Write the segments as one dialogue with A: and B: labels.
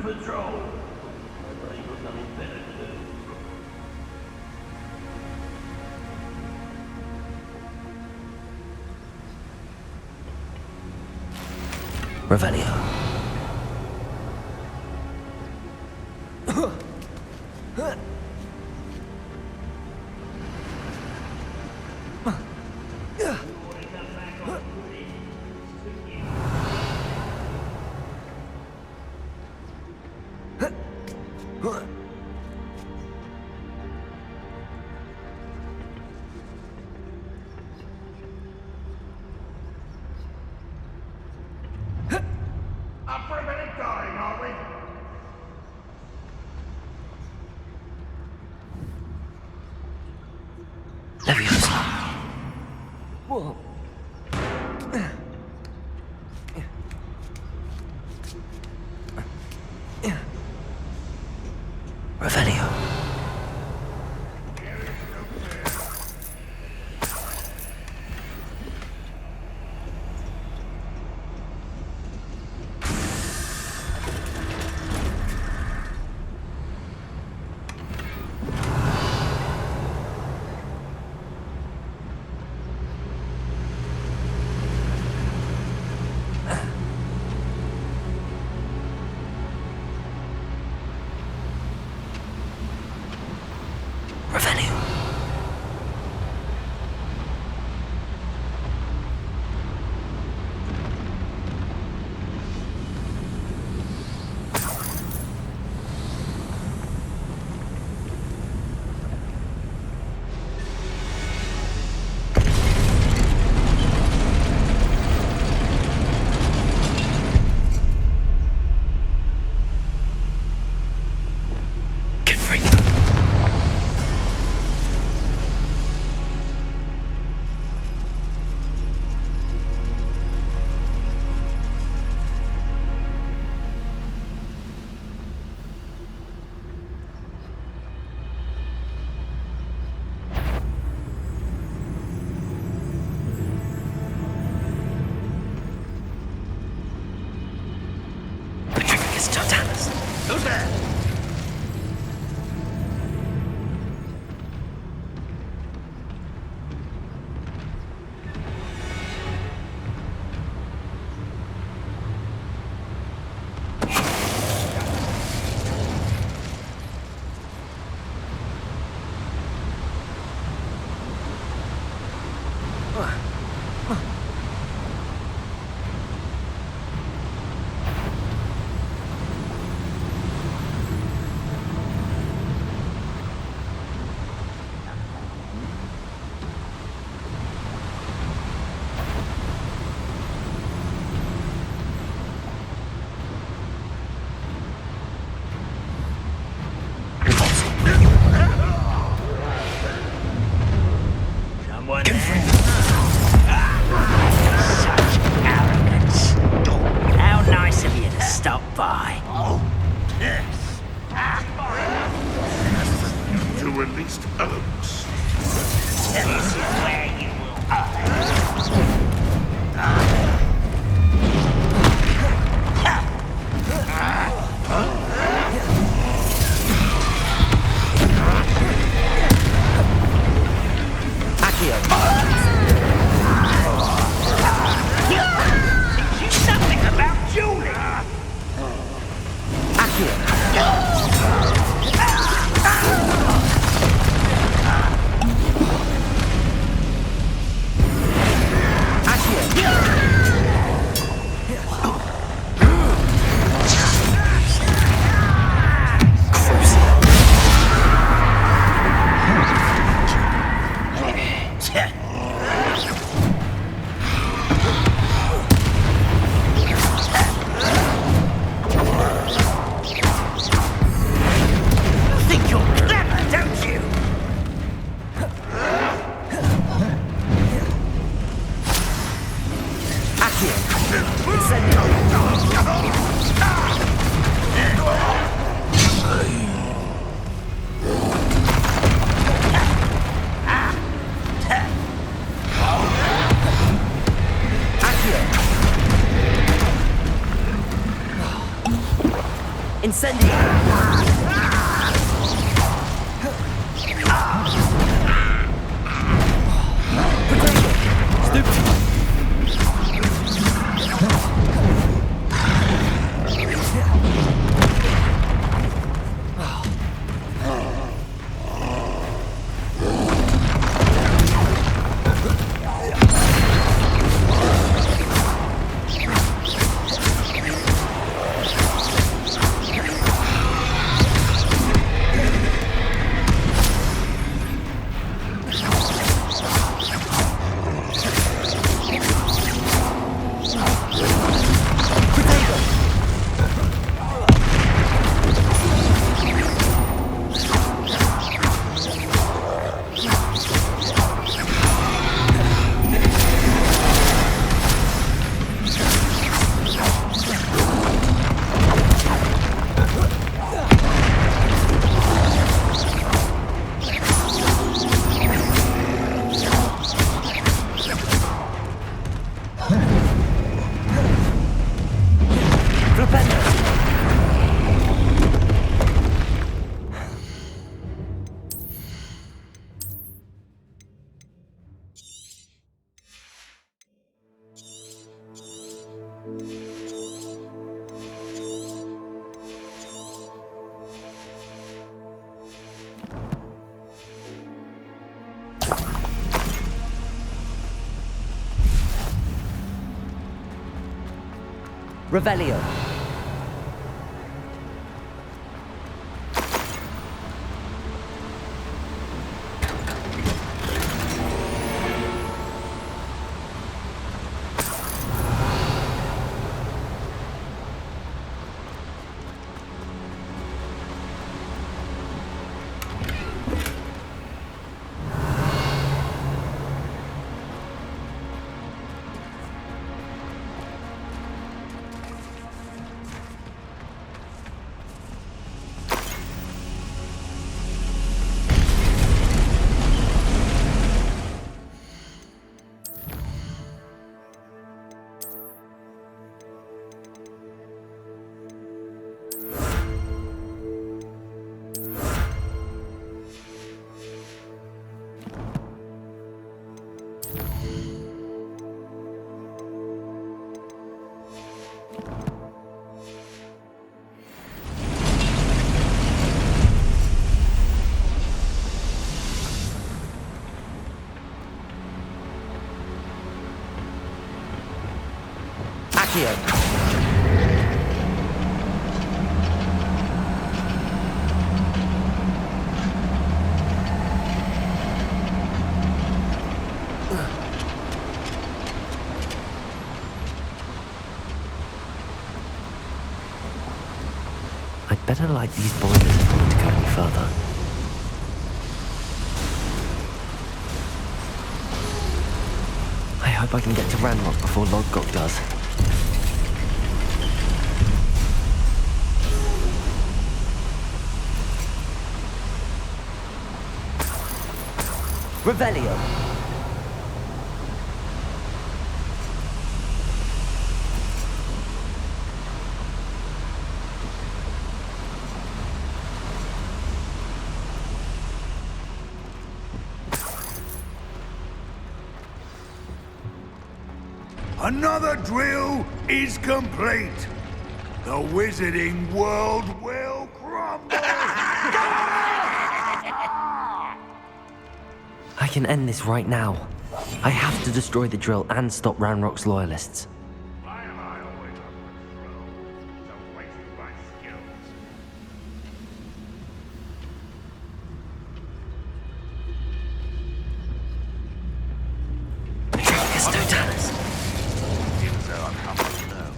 A: Patrol.
B: Revelio.
A: Up for a bit of dying, are we?
B: Leviosa. Whoa. Revelio. Revelio. Get free. Petrificus totalis.
A: Who's there?
B: Someone Such arrogance. How nice of you to stop by.
A: Yes. To released elements.
B: This is where you something about Julie.
C: Revelio. Accio. I'd better light these boilers if I want to go any further. I hope I can get to Ranrock before Lodgok does. Revelio.
A: Another drill is complete. The wizarding world will crumble.
C: I can end this right now. I have to destroy the drill and stop Ranrock's loyalists.
A: Why am I always on patrol? So wasting my skills.
C: Petricus Totalis.
A: Seems so unhumble known.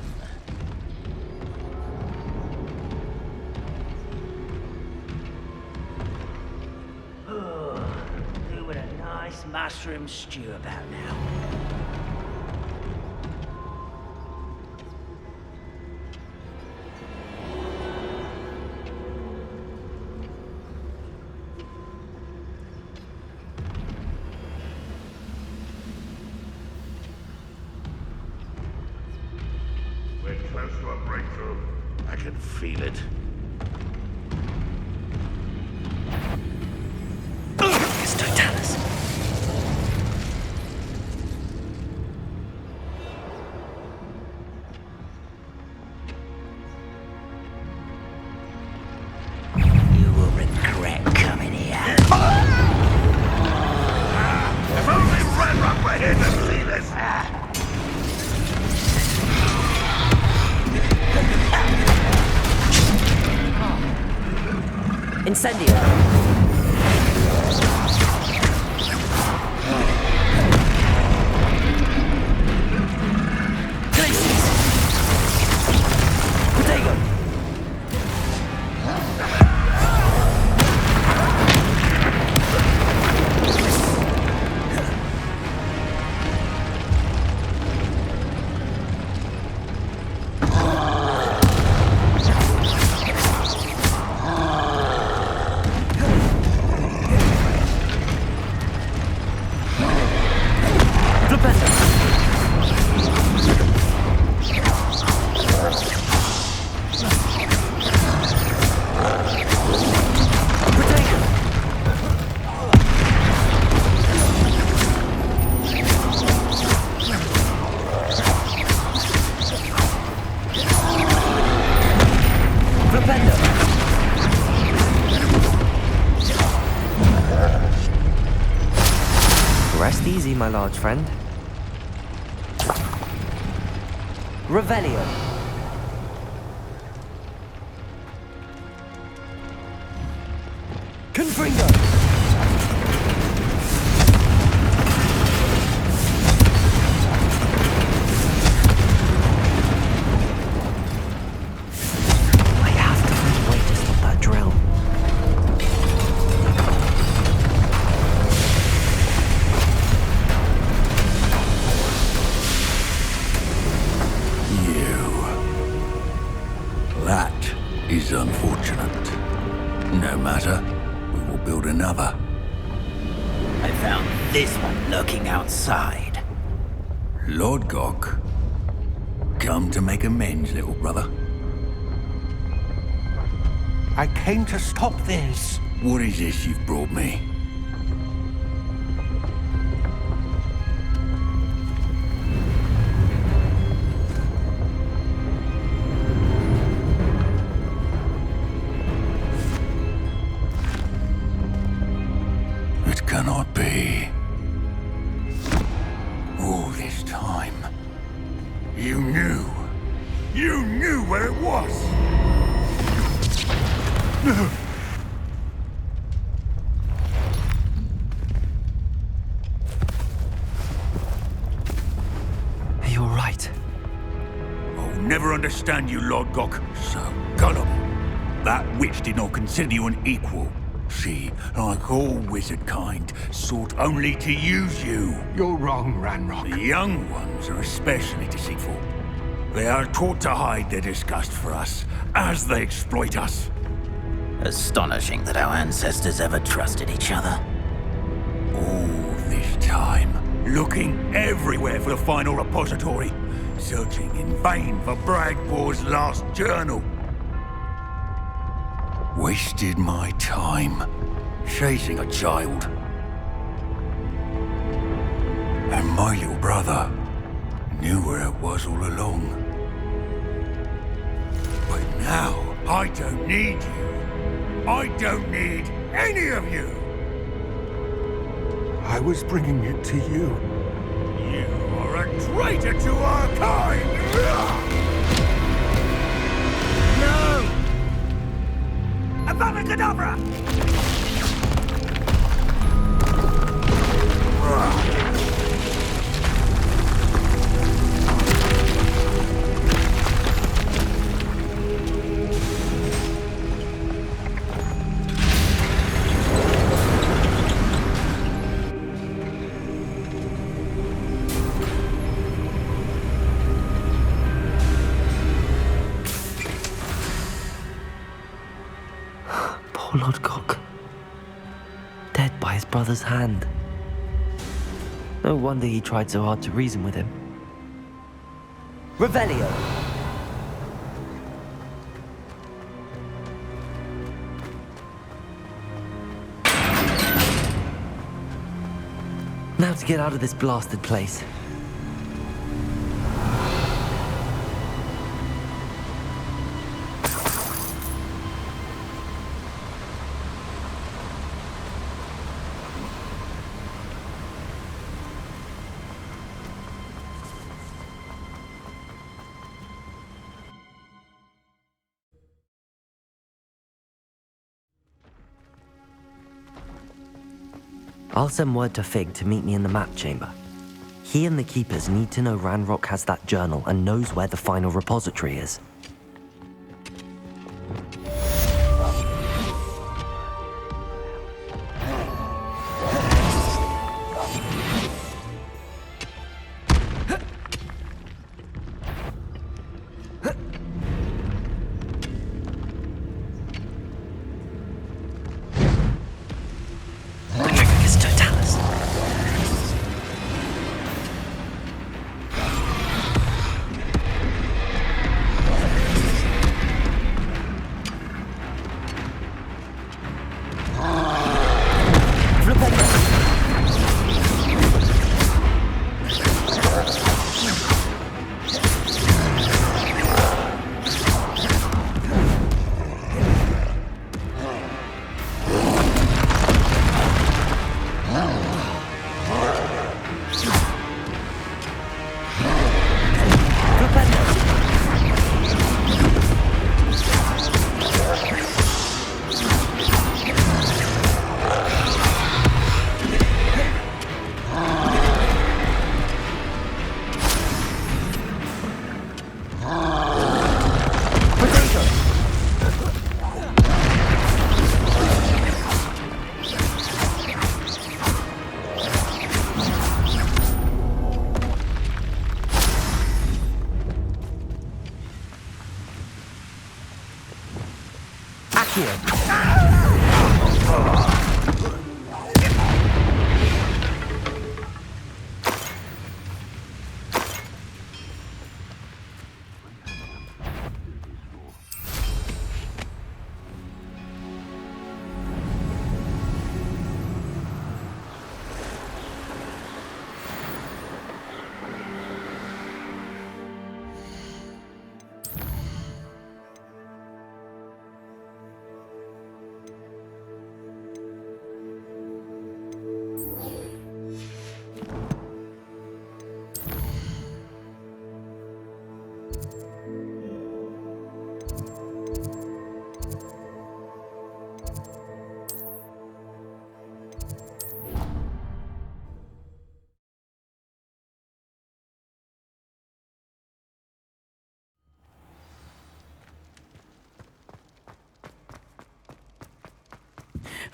B: Doing a nice mushroom stew about now.
A: We're close to a breakthrough. I can feel it.
C: Petricus Totalis.
B: You will regret coming here.
A: If only Ranrock were here to see this.
C: Incendio. Glaciers. Protego. Rest easy, my large friend. Revelio. Confringo! I have to find a way to stop that drill.
D: That is unfortunate. No matter, we will build another.
B: I found this one lurking outside.
D: Lodgok. Come to make amends, little brother.
E: I came to stop this.
D: What is this you've brought me? It cannot be. All this time, you knew. You knew where it was. No.
C: Are you alright?
D: I'll never understand you, Lodgok. So gullible. That witch did not consider you an equal. She, like all wizard kind, sought only to use you.
E: You're wrong, Ranrock.
D: The young ones are especially deceitful. They are taught to hide their disgust for us, as they exploit us.
B: Astonishing that our ancestors ever trusted each other.
D: All this time, looking everywhere for the final repository, searching in vain for Bragpaw's last journal. Wasted my time chasing a child. And my little brother knew where it was all along. But now, I don't need you. I don't need any of you.
E: I was bringing it to you.
D: You are a traitor to our kind!
B: No! Abracadabra!
C: Poor Lodgok. Dead by his brother's hand. No wonder he tried so hard to reason with him. Revelio! Now to get out of this blasted place. I'll send word to Fig to meet me in the map chamber. He and the Keepers need to know Ranrock has that journal and knows where the final repository is.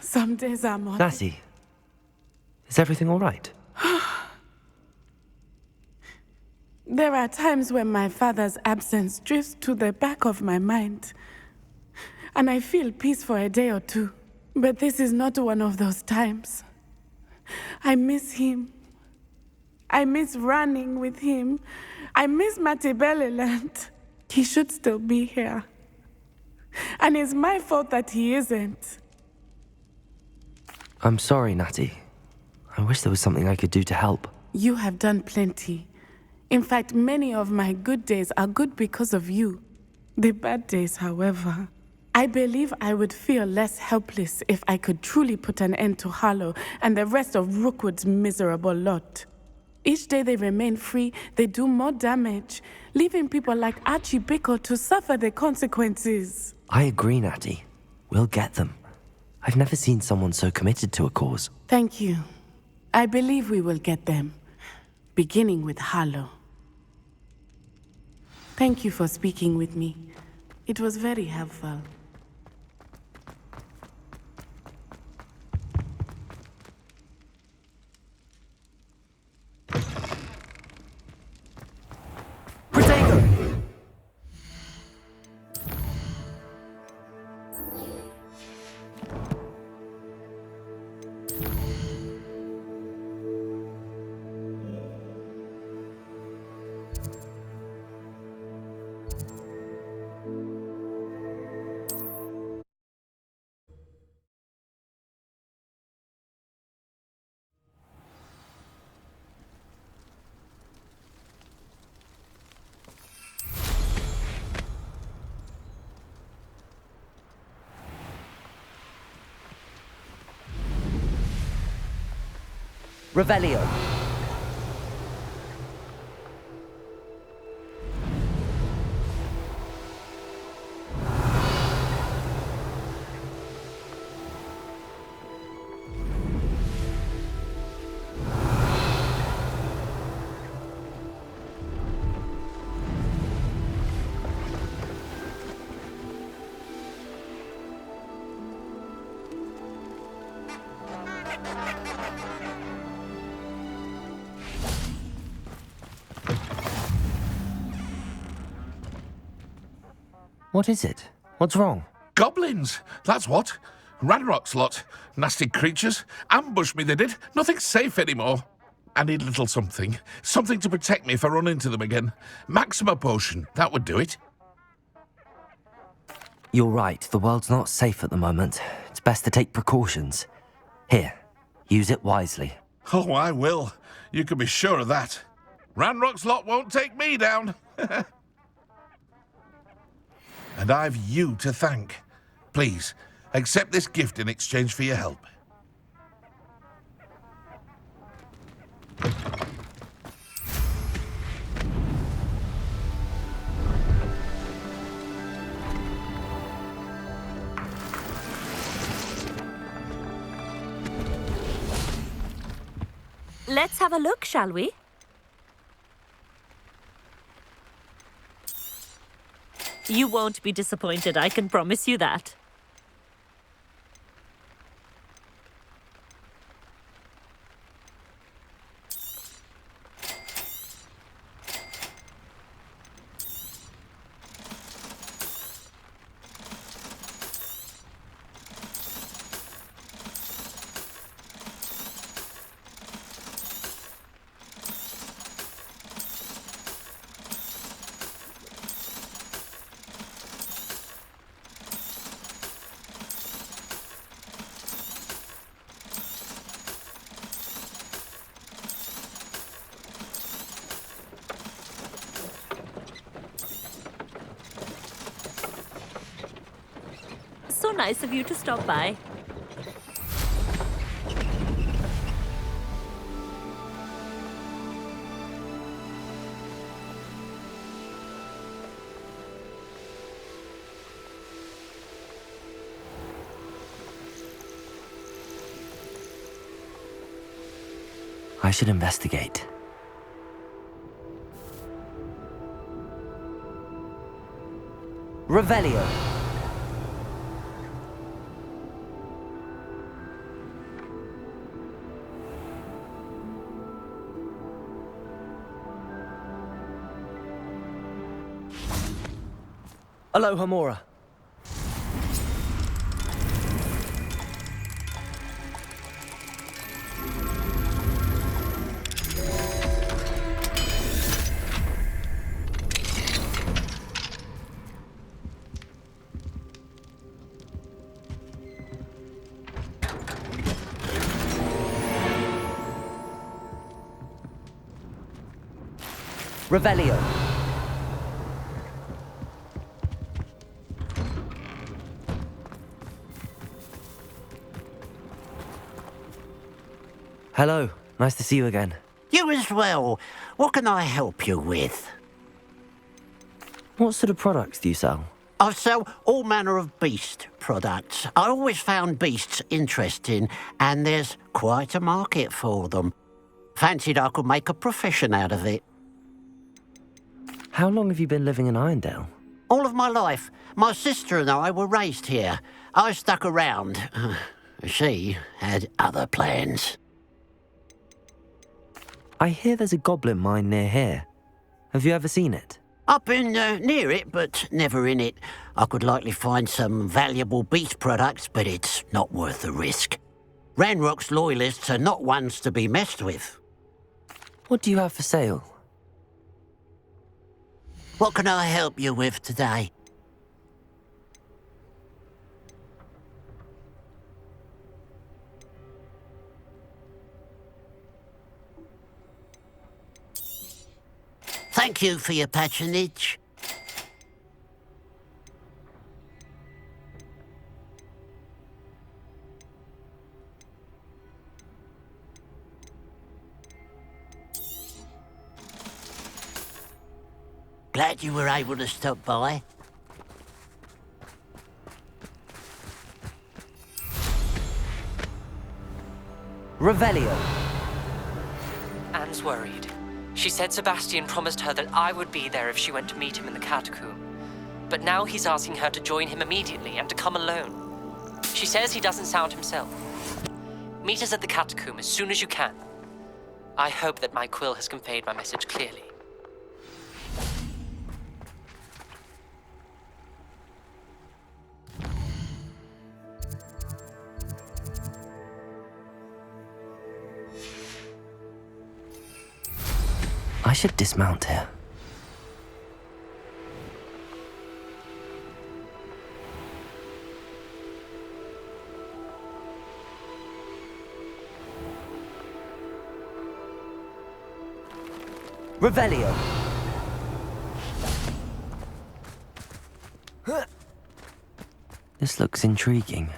F: Some days I'm on.
C: Natty, is everything all right?
F: There are times when my father's absence drifts to the back of my mind, and I feel peace for a day or two. But this is not one of those times. I miss him. I miss running with him. I miss Matibeleland. He should still be here. And it's my fault that he isn't.
C: I'm sorry, Natty. I wish there was something I could do to help.
F: You have done plenty. In fact, many of my good days are good because of you. The bad days, however. I believe I would feel less helpless if I could truly put an end to Harlow and the rest of Rookwood's miserable lot. Each day they remain free, they do more damage, leaving people like Archie Bickle to suffer the consequences.
C: I agree, Natty. We'll get them. I've never seen someone so committed to a cause.
F: Thank you. I believe we will get them, beginning with Harlow. Thank you for speaking with me. It was very helpful.
C: Revelio. What is it? What's wrong?
G: Goblins, that's what. Ranrock's lot. Nasty creatures. Ambushed me, they did. Nothing's safe anymore. I need a little something. Something to protect me if I run into them again. Maxima potion, that would do it.
C: You're right, the world's not safe at the moment. It's best to take precautions. Here, use it wisely.
G: Oh, I will. You can be sure of that. Ranrock's lot won't take me down. And I've you to thank. Please, accept this gift in exchange for your help.
H: Let's have a look, shall we? You won't be disappointed, I can promise you that. So nice of you to stop by.
C: I should investigate. Revelio. Aloha, Mora. Revelio. Hello. Nice to see you again.
B: You as well. What can I help you with?
C: What sort of products do you sell?
B: I sell all manner of beast products. I always found beasts interesting, and there's quite a market for them. Fancied I could make a profession out of it.
C: How long have you been living in Irondale?
B: All of my life. My sister and I were raised here. I stuck around. She had other plans.
C: I hear there's a goblin mine near here. Have you ever seen it?
B: I've been near it, but never in it. I could likely find some valuable beast products, but it's not worth the risk. Ranrock's loyalists are not ones to be messed with.
C: What do you have for sale?
B: What can I help you with today? Thank you for your patronage. Glad you were able to stop by.
C: Revelio.
I: Anne's worried. She said Sebastian promised her that I would be there if she went to meet him in the catacomb. But now he's asking her to join him immediately and to come alone. She says he doesn't sound himself. Meet us at the catacomb as soon as you can. I hope that my quill has conveyed my message clearly.
C: I should dismount here. Revelio. This looks intriguing.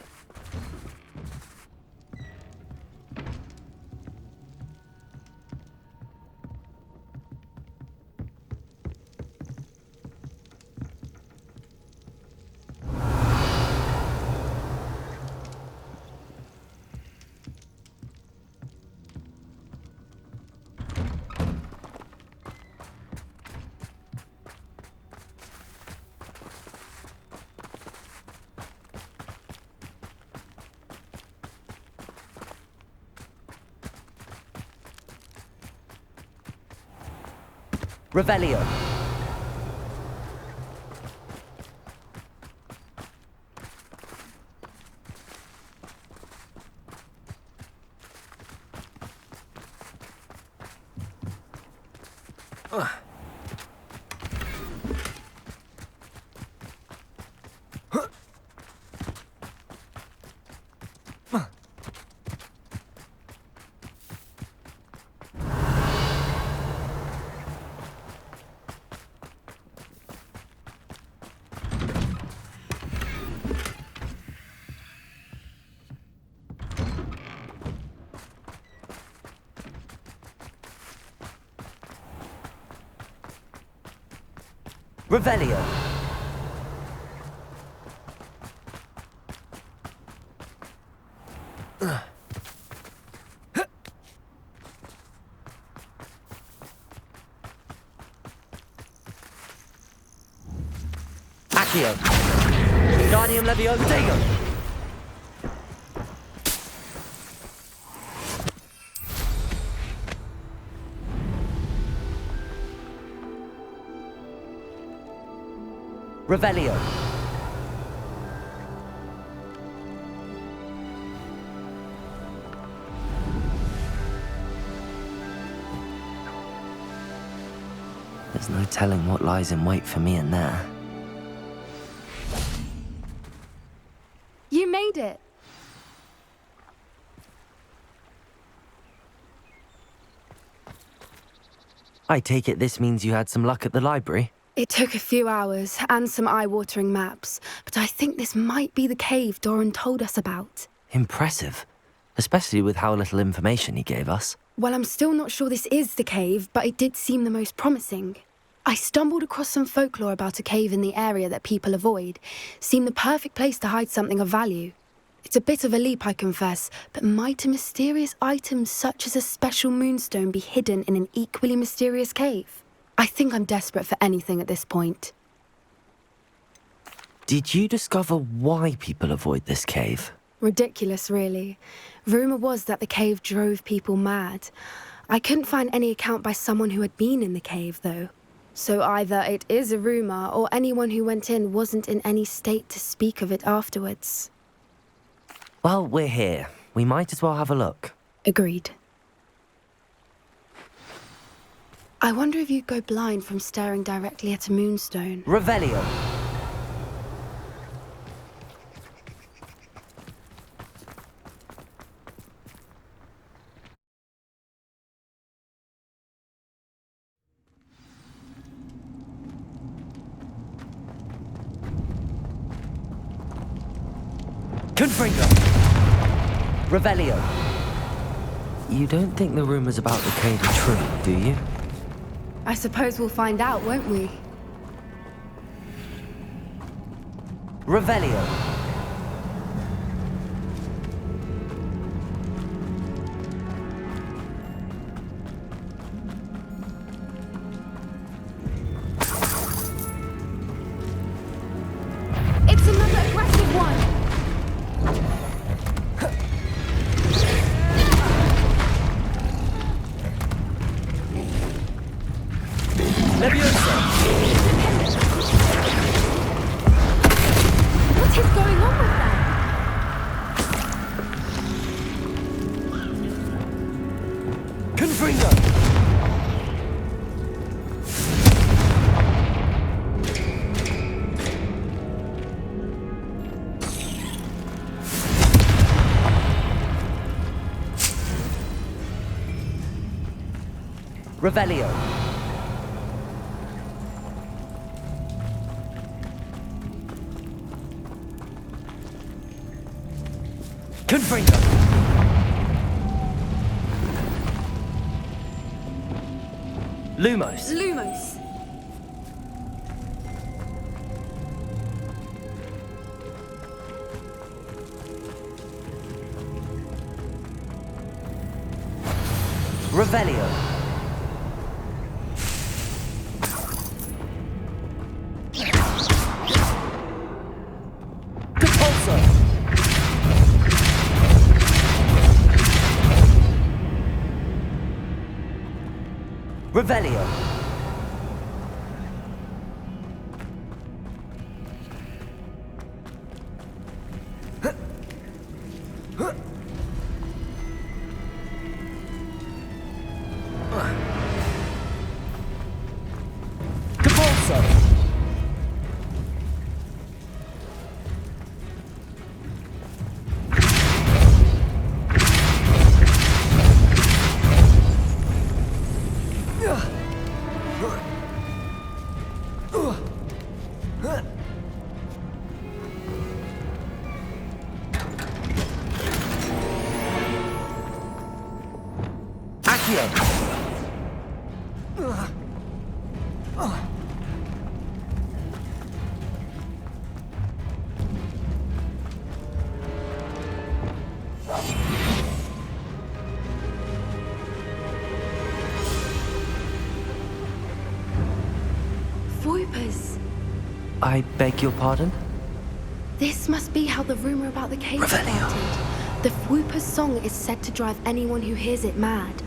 C: Revelio. Revelio. Accio. Guardium Leviosa. Revelio. There's no telling what lies in wait for me in there.
J: You made it.
C: I take it this means you had some luck at the library?
J: It took a few hours and some eye-watering maps, but I think this might be the cave Doran told us about.
C: Impressive. Especially with how little information he gave us.
J: Well, I'm still not sure this is the cave, but it did seem the most promising. I stumbled across some folklore about a cave in the area that people avoid. Seemed the perfect place to hide something of value. It's a bit of a leap, I confess, but might a mysterious item such as a special moonstone be hidden in an equally mysterious cave? I think I'm desperate for anything at this point.
C: Did you discover why people avoid this cave?
J: Ridiculous, really. Rumour was that the cave drove people mad. I couldn't find any account by someone who had been in the cave, though. So either it is a rumour, or anyone who went in wasn't in any state to speak of it afterwards.
C: Well, we're here. We might as well have a look.
J: Agreed. I wonder if you'd go blind from staring directly at a moonstone.
C: Revelio. Confringo. Revelio. You don't think the rumors about the cave are true, do you?
J: I suppose we'll find out, won't we?
C: Revelio.
J: It's another aggressive one! What is going on with that?
C: Confringo. Revelio. Confringo. Lumos.
J: Lumos.
C: Revelio. Compulso. Revelio. Compulso. Accio.
J: Voipers.
C: I beg your pardon?
J: This must be how the rumor about the cave
C: Revelio.
J: started. The Whooper's song is said to drive anyone who hears it mad.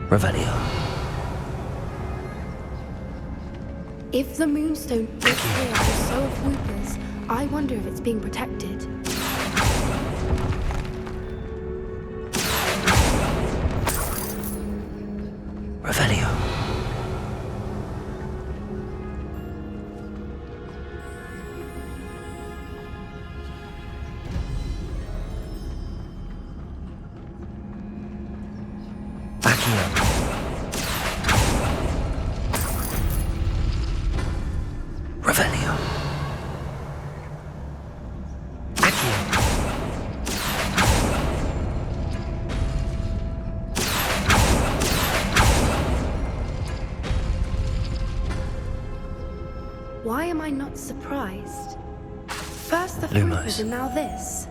C: Revelio.
J: If the moonstone is here and so of Whoopers, I wonder if it's being protected.
C: Revelio. Revelio. Accio.
J: Why am I not surprised? First the
C: Lumos.
J: Fruiters and now this.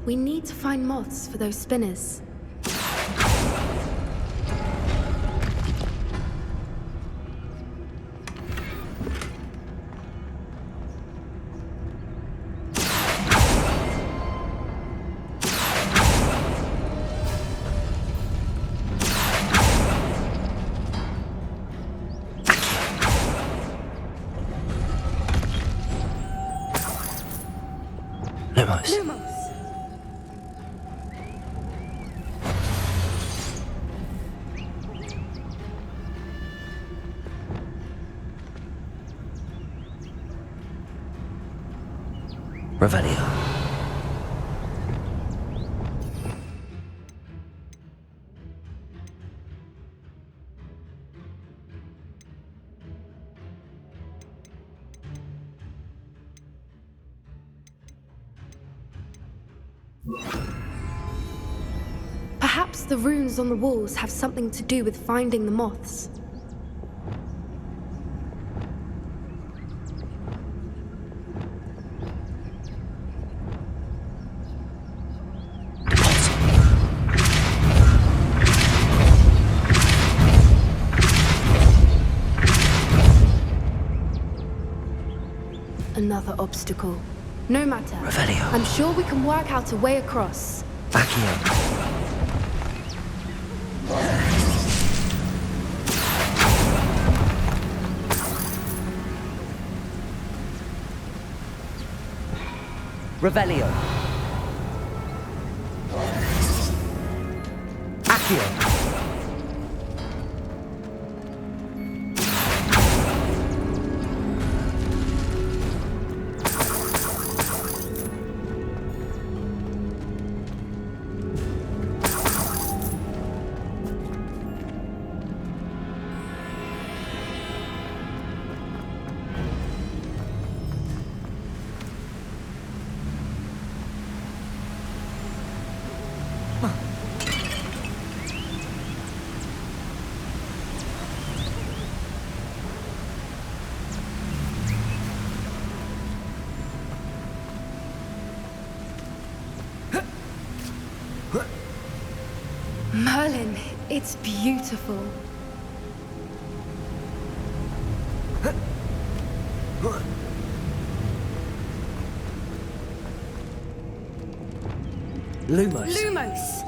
J: We need to find moths for those spinners.
C: Lumos.
J: Lumos!
C: Revelio.
J: Perhaps the runes on the walls have something to do with finding the moths. Another obstacle. No matter.
C: Revelio.
J: I'm sure we can work out a way across.
C: Accio. Revelio. Accio.
J: Merlin, it's beautiful.
C: Lumos.
J: Lumos!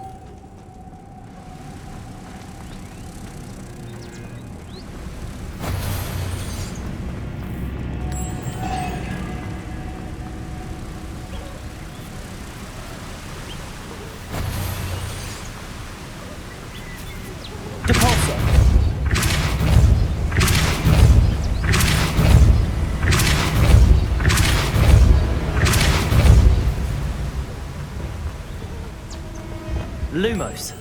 C: Lumos.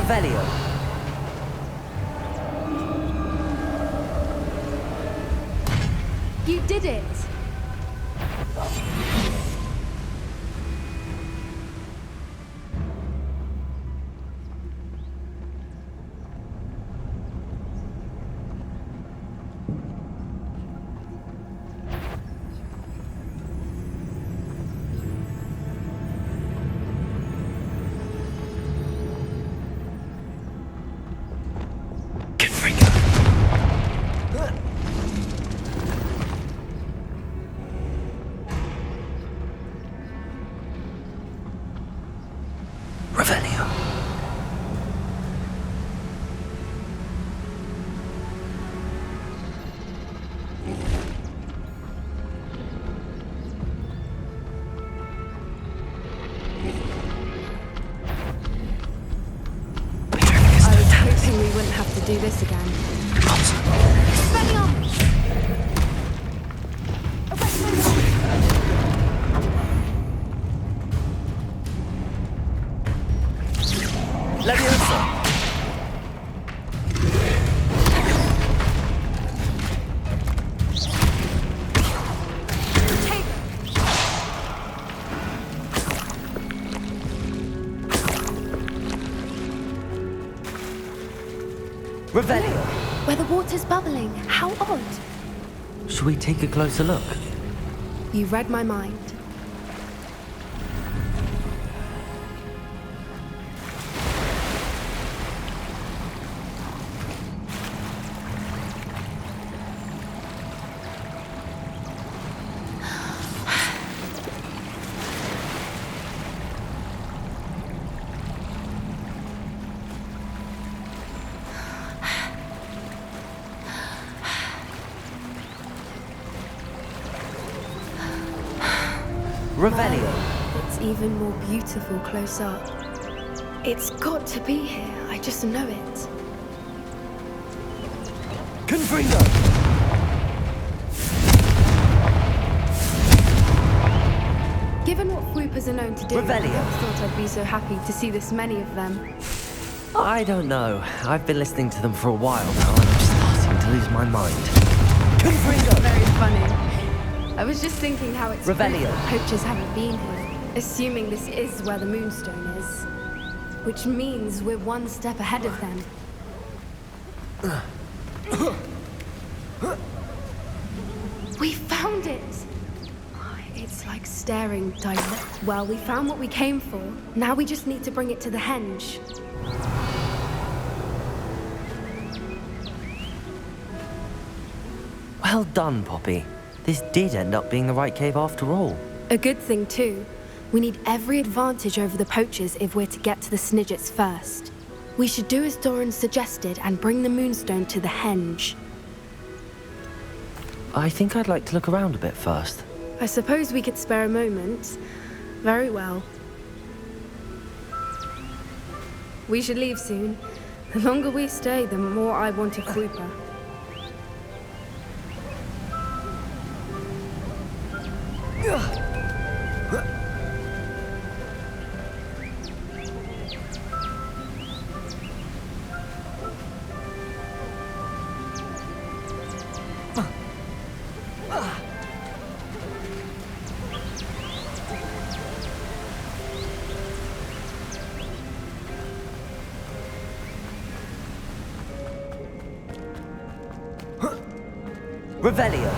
C: Revelio.
J: You did it!
C: Revelio.
J: I was hoping we wouldn't have to do this again. Expelliarmus! Arrest my lord!
C: Leviosa.
J: Take
C: Revelio.
J: where the water's bubbling. How odd.
C: Should we take a closer look?
J: You read my mind.
C: Revelio.
J: It's even more beautiful close up. It's got to be here. I just know it.
C: Confringo.
J: Given what Whoopers are known to do,
C: Revelio.
J: I never thought I'd be so happy to see this many of them.
C: I don't know. I've been listening to them for a while now, and I'm starting to lose my mind. Confringo.
J: Very funny. I was just thinking how it's proof
C: Revelio.
J: that poachers haven't been here, assuming this is where the Moonstone is. Which means we're one step ahead of them. We found it! It's like staring direct. Well, we found what we came for. Now we just need to bring it to the henge.
C: Well done, Poppy. This did end up being the right cave after all.
J: A good thing, too. We need every advantage over the poachers if we're to get to the Snidgets first. We should do as Doran suggested and bring the Moonstone to the henge.
C: I think I'd like to look around a bit first.
J: I suppose we could spare a moment. Very well. We should leave soon. The longer we stay, the more I want a Whooper.
C: Revelio.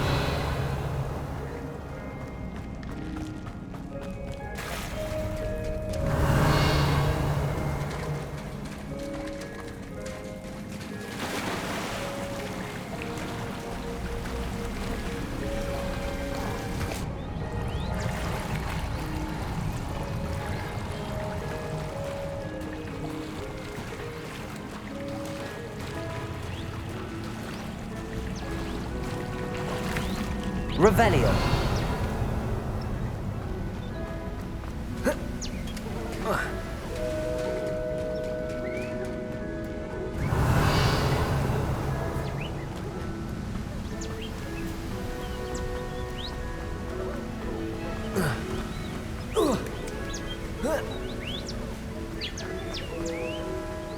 C: Revelio.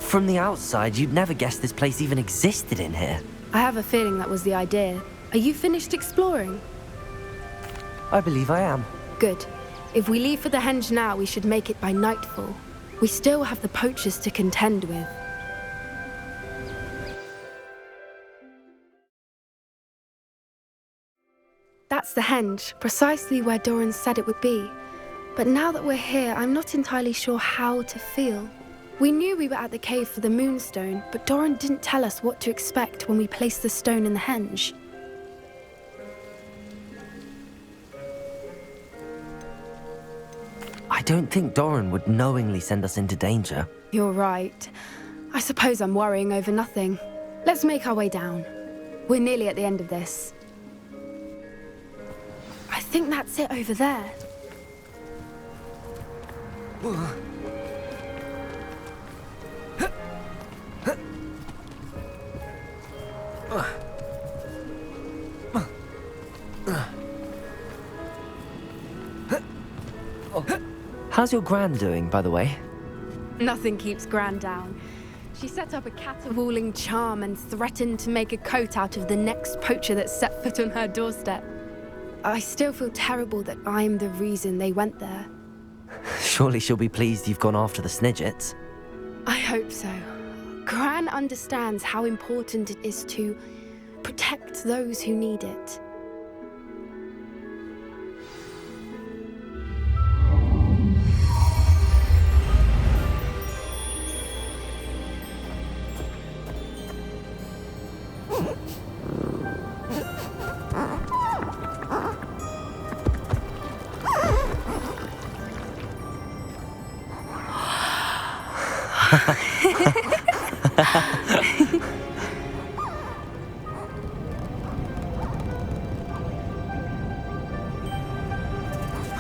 C: From the outside, you'd never guess this place even existed in here.
J: I have a feeling that was the idea. Are you finished exploring?
C: I believe I am.
J: Good. If we leave for the henge now, we should make it by nightfall. We still have the poachers to contend with. That's the henge, precisely where Doran said it would be. But now that we're here, I'm not entirely sure how to feel. We knew we were at the cave for the moonstone, but Doran didn't tell us what to expect when we placed the stone in the henge.
C: I don't think Doran would knowingly send us into danger.
J: You're right. I suppose I'm worrying over nothing. Let's make our way down. We're nearly at the end of this. I think that's it over there.
C: How's your Gran doing, by the way?
J: Nothing keeps Gran down. She set up a caterwauling charm and threatened to make a coat out of the next poacher that set foot on her doorstep. I still feel terrible that I'm the reason they went there.
C: Surely she'll be pleased you've gone after the Snidgets.
J: I hope so. Gran understands how important it is to protect those who need it.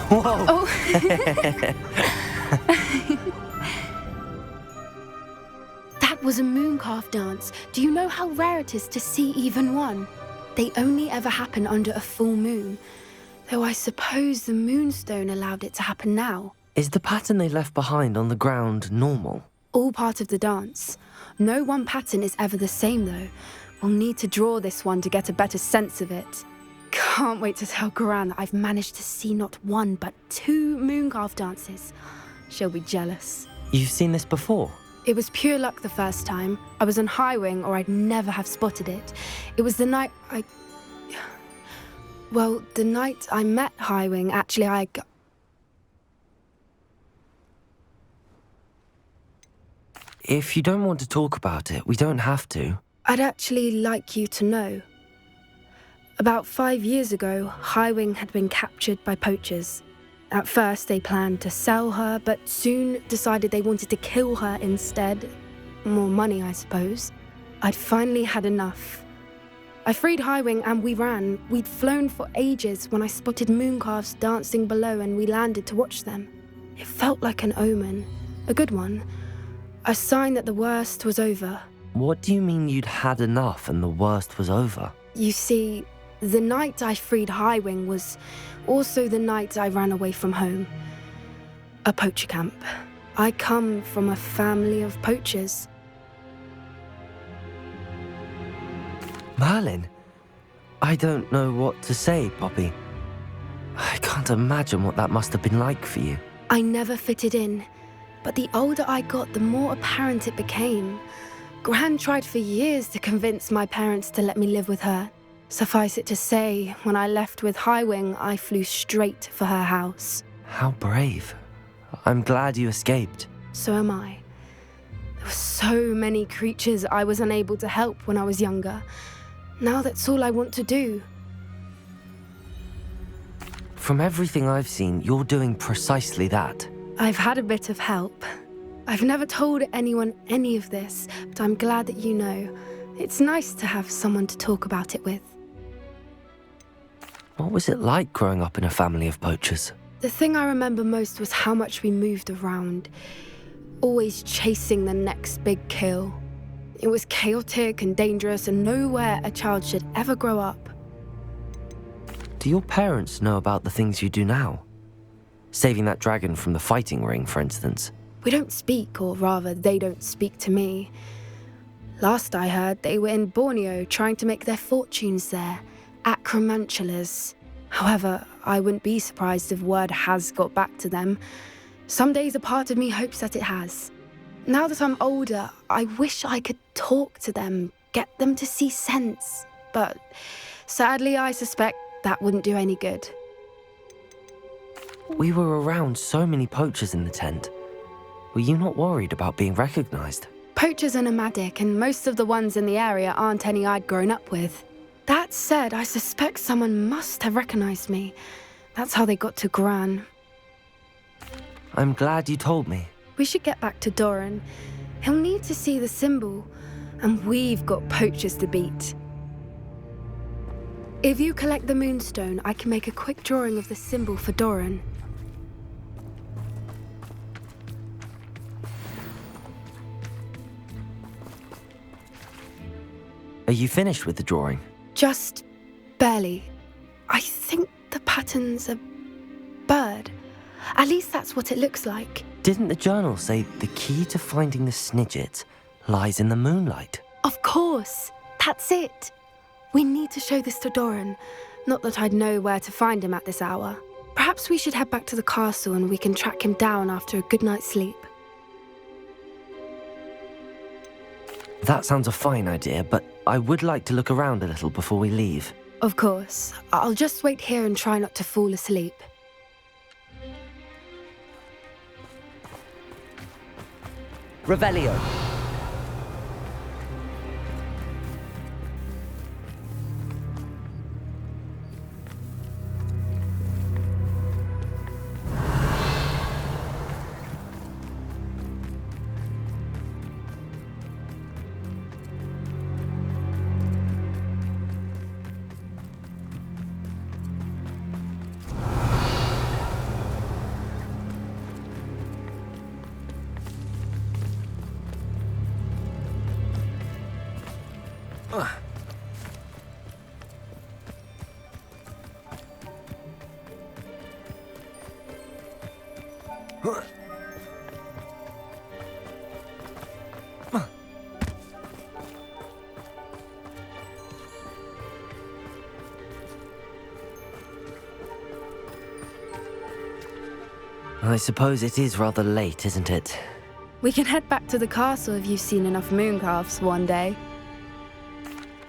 C: Whoa!
J: Oh. That was a mooncalf dance. Do you know how rare it is to see even one? They only ever happen under a full moon. Though I suppose the moonstone allowed it to happen now.
C: Is the pattern they left behind on the ground normal?
J: All part of the dance. No one pattern is ever the same, though. We'll need to draw this one to get a better sense of it. Can't wait to tell Gran that I've managed to see not one, but 2 mooncalf dances. She'll be jealous.
C: You've seen this before?
J: It was pure luck the first time. I was on Highwing, or I'd never have spotted it. It was the night Well, the night I met Highwing, actually,
C: If you don't want to talk about it, we don't have to.
J: I'd actually like you to know. About 5 years ago, Highwing had been captured by poachers. At first, they planned to sell her, but soon decided they wanted to kill her instead. More money, I suppose. I'd finally had enough. I freed Highwing and we ran. We'd flown for ages when I spotted mooncalves dancing below and we landed to watch them. It felt like an omen. A good one. A sign that the worst was over.
C: What do you mean you'd had enough and the worst was over?
J: You see, the night I freed Highwing was also the night I ran away from home. A poacher camp. I come from a family of poachers.
C: Merlin? I don't know what to say, Poppy. I can't imagine what that must have been like for you.
J: I never fitted in, but the older I got, the more apparent it became. Gran tried for years to convince my parents to let me live with her. Suffice it to say, when I left with Highwing, I flew straight for her house.
C: How brave. I'm glad you escaped.
J: So am I. There were so many creatures I was unable to help when I was younger. Now that's all I want to do.
C: From everything I've seen, you're doing precisely that.
J: I've had a bit of help. I've never told anyone any of this, but I'm glad that you know. It's nice to have someone to talk about it with.
C: What was it like growing up in a family of poachers?
J: The thing I remember most was how much we moved around, always chasing the next big kill. It was chaotic and dangerous and nowhere a child should ever grow up.
C: Do your parents know about the things you do now? Saving that dragon from the fighting ring, for instance.
J: We don't speak, or rather, they don't speak to me. Last I heard, they were in Borneo trying to make their fortunes there, acromantulas. However, I wouldn't be surprised if word has got back to them. Some days a part of me hopes that it has. Now that I'm older, I wish I could talk to them, get them to see sense. But sadly, I suspect that wouldn't do any good.
C: We were around so many poachers in the tent. Were you not worried about being recognized?
J: Poachers are nomadic, and most of the ones in the area aren't any I'd grown up with. That said, I suspect someone must have recognized me. That's how they got to Gran.
C: I'm glad you told me.
J: We should get back to Doran. He'll need to see the symbol, and we've got poachers to beat. If you collect the moonstone, I can make a quick drawing of the symbol for Doran.
C: Are you finished with the drawing?
J: Just barely. I think the pattern's a bird. At least that's what it looks like.
C: Didn't the journal say the key to finding the Snidget lies in the moonlight?
J: Of course. That's it. We need to show this to Doran. Not that I'd know where to find him at this hour. Perhaps we should head back to the castle and we can track him down after a good night's sleep.
C: That sounds a fine idea, but I would like to look around a little before we leave.
J: Of course. I'll just wait here and try not to fall asleep.
C: Revelio. I suppose it is rather late, isn't it?
J: We can head back to the castle if you've seen enough mooncalves one day.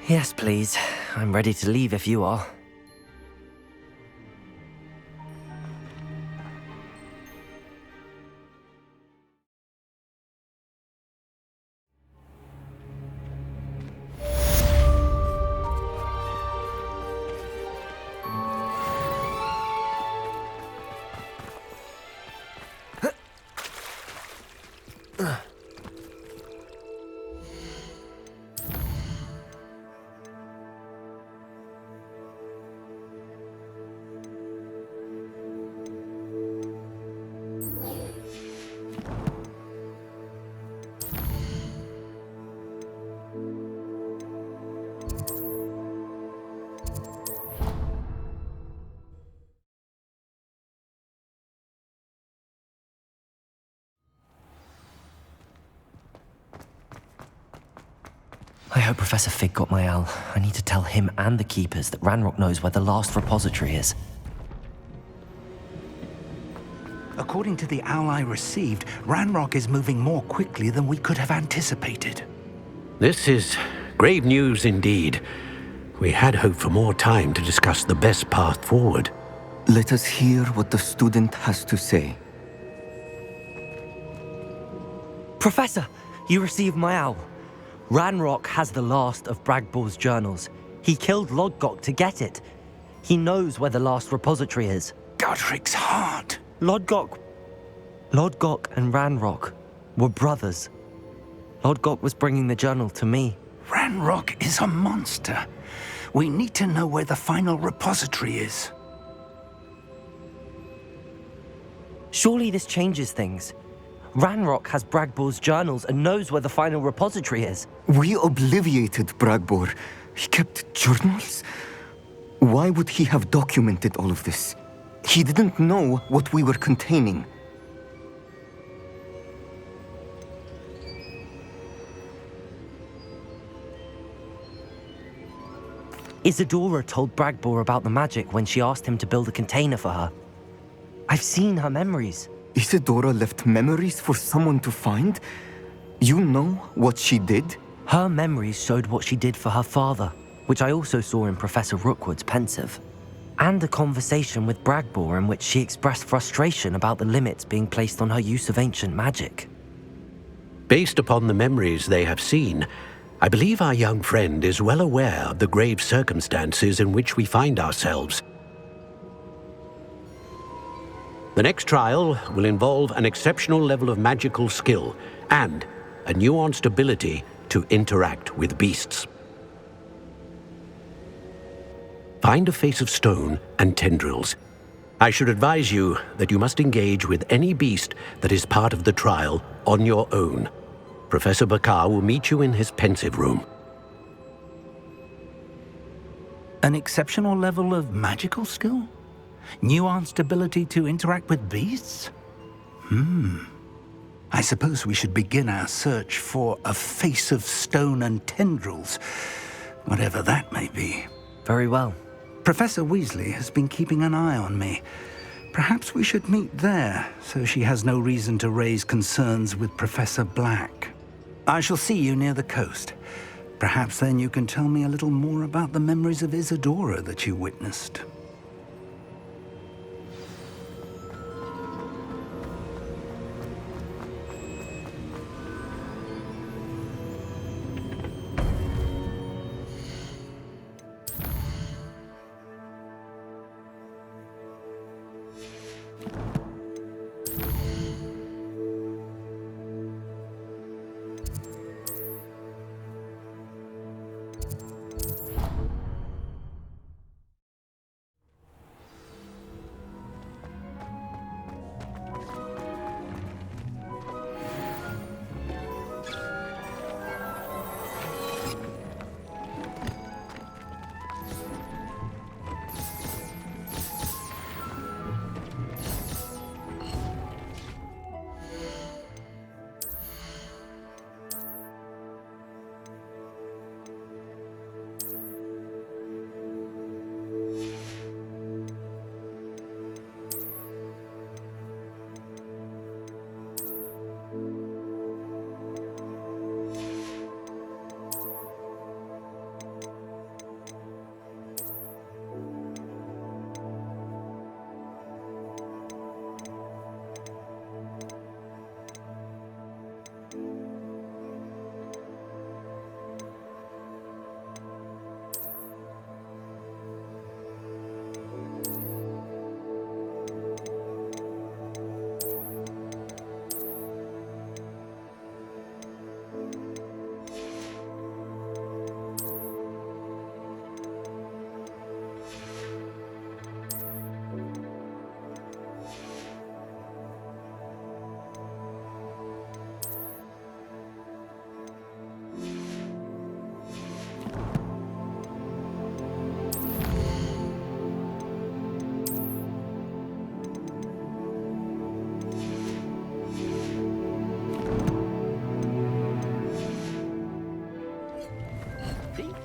C: Yes, please. I'm ready to leave if you are. I hope Professor Fig got my owl. I need to tell him and the keepers that Ranrock knows where the last repository is.
K: According to the owl I received, Ranrock is moving more quickly than we could have anticipated.
B: This is grave news indeed. We had hoped for more time to discuss the best path forward.
L: Let us hear what the student has to say.
C: Professor, you received my owl. Ranrock has the last of Bragbor's journals. He killed Lodgok to get it. He knows where the last repository is.
K: Godric's heart.
C: Lodgok and Ranrock were brothers. Lodgok was bringing the journal to me.
K: Ranrock is a monster. We need to know where the final repository is.
C: Surely this changes things. Ranrock has Bragbor's journals and knows where the final repository is.
L: We obliviated Bragbor. He kept journals? Why would he have documented all of this? He didn't know what we were containing.
C: Isadora told Bragbor about the magic when she asked him to build a container for her. I've seen her memories.
L: Isadora left memories for someone to find? You know what she did?
C: Her memories showed what she did for her father, which I also saw in Professor Rookwood's pensive. And a conversation with Bragbor in which she expressed frustration about the limits being placed on her use of ancient magic.
B: Based upon the memories they have seen, I believe our young friend is well aware of the grave circumstances in which we find ourselves. The next trial will involve an exceptional level of magical skill and a nuanced ability to interact with beasts. Find a face of stone and tendrils. I should advise you that you must engage with any beast that is part of the trial on your own. Professor Bakar will meet you in his pensive room.
K: An exceptional level of magical skill? Nuanced ability to interact with beasts? I suppose we should begin our search for a face of stone and tendrils, whatever that may be.
C: Very well.
K: Professor Weasley has been keeping an eye on me. Perhaps we should meet there, so she has no reason to raise concerns with Professor Black. I shall see you near the coast. Perhaps then you can tell me a little more about the memories of Isadora that you witnessed.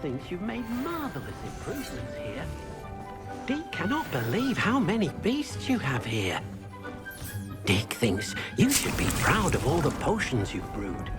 B: Thinks you've made marvelous improvements here. Dick cannot believe how many beasts you have here. Dick thinks you should be proud of all the potions you've brewed.